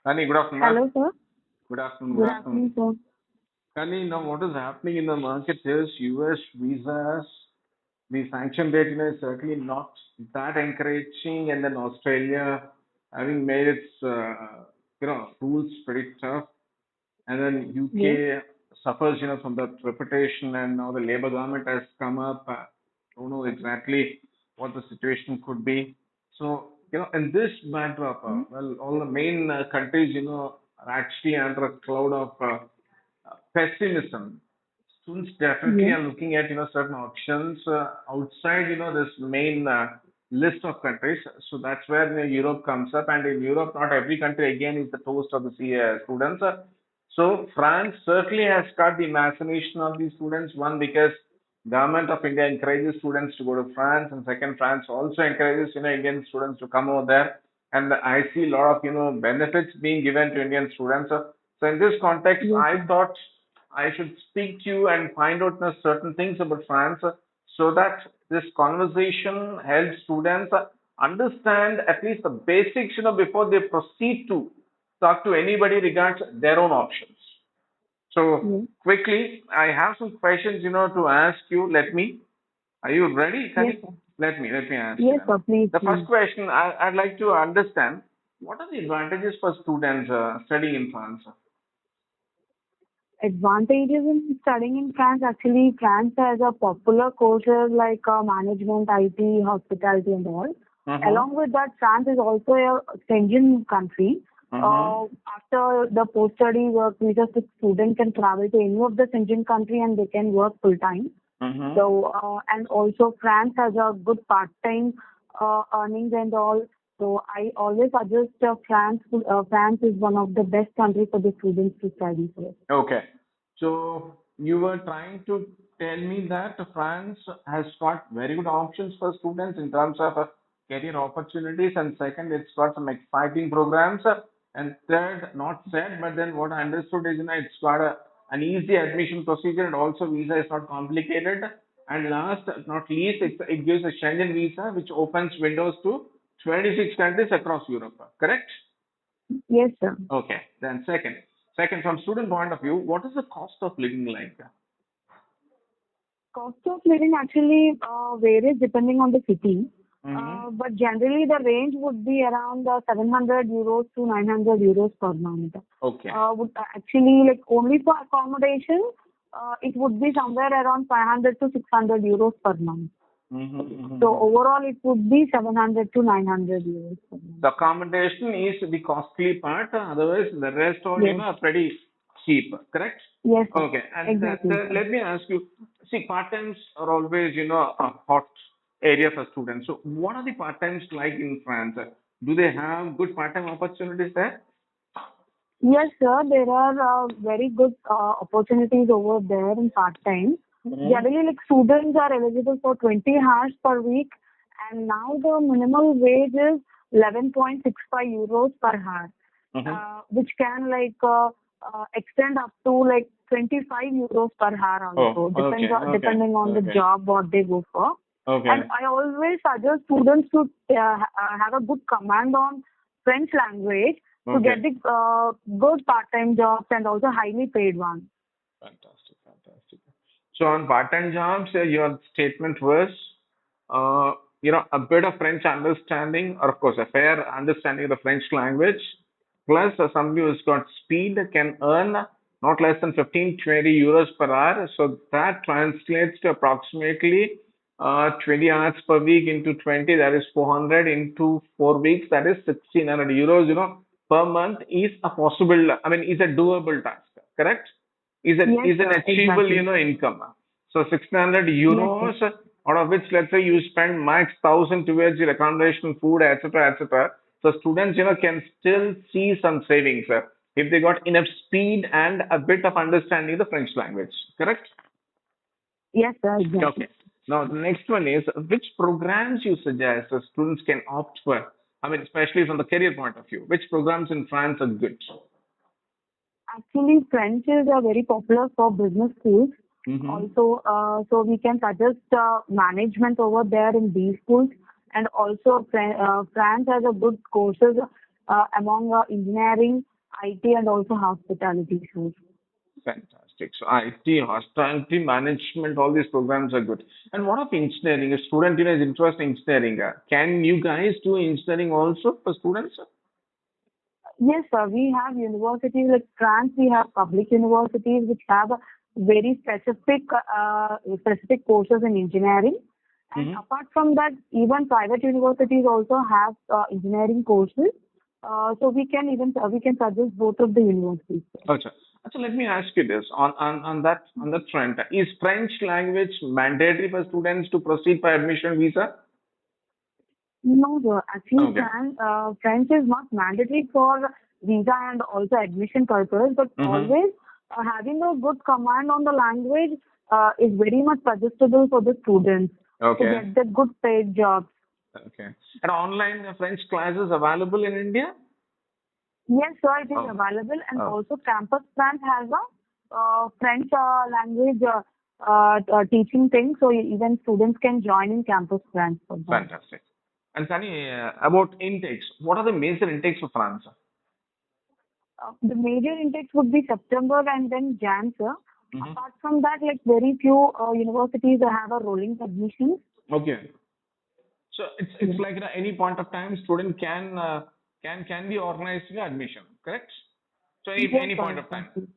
Kani, good afternoon, ma'am. Hello, sir. Good afternoon, good Good afternoon. afternoon, sir. Kani, now what is happening in the market is US visas, the sanction rate, is certainly not that encouraging, and then Australia having made its, rules pretty tough, and then Yes, UK suffers, from that reputation, and now the Labour government has come up. Don't know exactly what the situation could be. So, in this backdrop, mm, well, all the main countries, are actually under a cloud of pessimism. Students definitely yes, are looking at, certain options outside, this main list of countries. So that's where Europe comes up, and in Europe, not every country again is the toast of the students. So France certainly has caught the imagination of these students. One, because government of India encourages students to go to France, and second, France also encourages Indian students to come over there. And I see a lot of benefits being given to Indian students. So in this context, yes, I sir. thought I should speak to you and find out certain things about France so that this conversation helps students understand at least the basics, before they proceed to talk to anybody regards their own options. So Yes, quickly, I have some questions, to ask you. Are you ready, yes, Kani? sir. Let me ask you Yes, then. sir. Please, The first please. question I'd like to understand, what are the advantages for students studying in France? Advantages in studying in France. Actually, France has a popular courses like management, IT, hospitality, and all. Mm-hmm. Along with that, France is also a Schengen country. Mm-hmm. After the post-study work visa, the student can travel to any of the Schengen country and they can work full time. Mm-hmm. So, and also France has a good part-time earnings and all. So I always suggest France. France is one of the best countries for the students to study for. Okay. So you were trying to tell me that France has got very good options for students in terms of career opportunities, and second, it's got some exciting programs, and third, not said, but then what I understood is, it's got an easy admission procedure, and also visa is not complicated. And last but not least, it gives a Schengen visa, which opens windows to 26 countries across Europe. Correct? Yes, sir. Okay. Then second, from student point of view, what is the cost of living like? Cost of living actually varies depending on the city. Mm-hmm. But generally, the range would be around 700 euros to 900 euros per month. Okay. Actually, like only for accommodation, it would be somewhere around 500 to 600 euros per month. Mm-hmm. So Mm-hmm. overall, it would be 700 to 900 euros per month. The accommodation is the costly part, otherwise the rest all Yes, are pretty cheap. Correct? yes, sir. Okay. And Exactly, sir. let me ask you. See, part times are always a hot area for students. So what are the part times like in France? Do they have good part time opportunities there? Yes, sir. There are very good opportunities over there in part-time. Mm-hmm. Generally, like students are eligible for 20 hours per week, and now the minimum wage is 11.65 euros per hour, Mm-hmm. which can extend up to like 25 euros per hour Oh, also, okay, okay, depending on the okay, job what they go for. And okay. I always suggest students to have a good command on French language to Okay. get the good part-time jobs and also highly paid ones. Fantastic, fantastic. So on part-time jobs, your statement was, a bit of French understanding, or of course, a fair understanding of the French language, plus somebody who's got speed can earn not less than 15, 20 euros per hour. So that translates to approximately 20 hours per week into 20, that is 400 into 4 weeks, that is 1600 euros, per month is a possible, I mean, is a doable task, correct? Yes, Is an sir. achievable Exactly. income. So 1600 Yes, sir. euros, out of which let's say you spend max 1000 towards your accommodation, food, etc., etc. So students can still see some savings if they got enough speed and a bit of understanding of the French language. Correct? Yes, sir. Exactly. Okay. Now the next one is, which programs you suggest students can opt for. I mean, especially from the career point of view, which programs in France are good? Actually, French is very popular for business schools. Mm-hmm. Also, so we can suggest management over there in these schools. And also, France has a good courses among engineering IT and also hospitality, sir. Fantastic. So IT, hospitality management, all these programs are good. And what of engineering? A student, is interested in engineering. Can you guys do engineering also for students? Yes, sir. We have universities like France. We have public universities which have a very specific courses in engineering. And Mm-hmm. apart from that, even private universities also have engineering courses. So we can suggest both of the universities. Okay. So let me ask you this on that front. Is French language mandatory for students to proceed for admission visa? No, sir. Actually, Okay. French is not mandatory for visa and also admission purpose, but Mm-hmm. always having a good command on the language is very much suggestible for the students to Okay. get the good paid jobs. Okay. And online French classes available in India? Yes, sir, it is Oh. available, and Oh. also Campus France has a French language teaching thing, so even students can join in Campus France for that. Fantastic. And Sunny, about intakes, what are the major intakes for France? The major intakes would be September and then Jan, sir. Mm-hmm. Apart from that, like very few universities have a rolling admissions. Okay. So it's Yes, like any point of time student can be organized the admission, correct? So yes, any sir, point of time. exactly.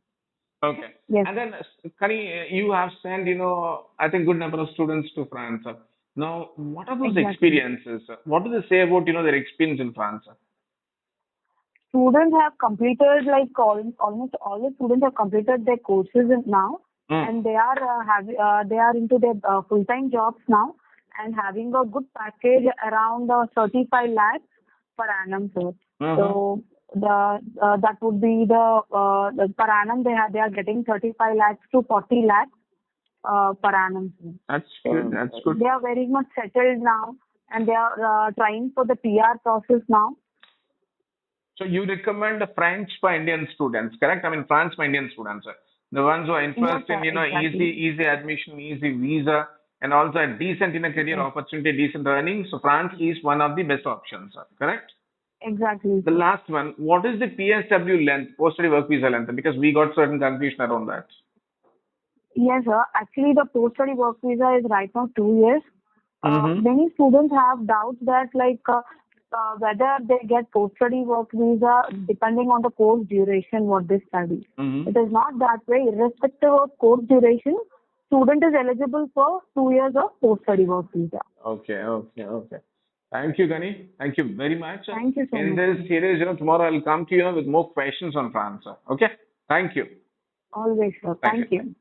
Okay. Yes, And then, Kani, you have sent, I think good number of students to France. Now, what are those exactly. experiences? What do they say about, their experience in France? Students have completed like almost all the students have completed their courses now, Mm. and they are into their full-time jobs now, and having a good package around 35 lakhs per annum, sir. Uh-huh. So that would be the per annum they are getting 35 lakhs to 40 lakhs per annum, sir. That's good. So That's good. they are very much settled now, and they are trying for the PR process now. So you recommend the French for Indian students, correct? I mean, France for Indian students. The ones who are Yes, interested in, sir, exactly. easy admission, easy visa, and also a decent in a career Yes, opportunity, decent earnings. So France is one of the best options, correct? exactly, The sir. last one, what is the PSW length, post-study work visa length? Because we got certain confusion around that. Yes, sir. Actually, the post-study work visa is right now 2 years. Mm-hmm. Many students have doubts that whether they get post-study work visa depending on the course duration what they study. Mm-hmm. It is not that way. Irrespective of course duration, student is eligible for 2 years of post-study work visa. Okay, okay, okay. Thank you, Gani. Thank you very much. Thank you so In much, this sir. series, tomorrow I'll come to you with more questions on France. Okay? Thank you. Always, sir. Thank you. Thank you.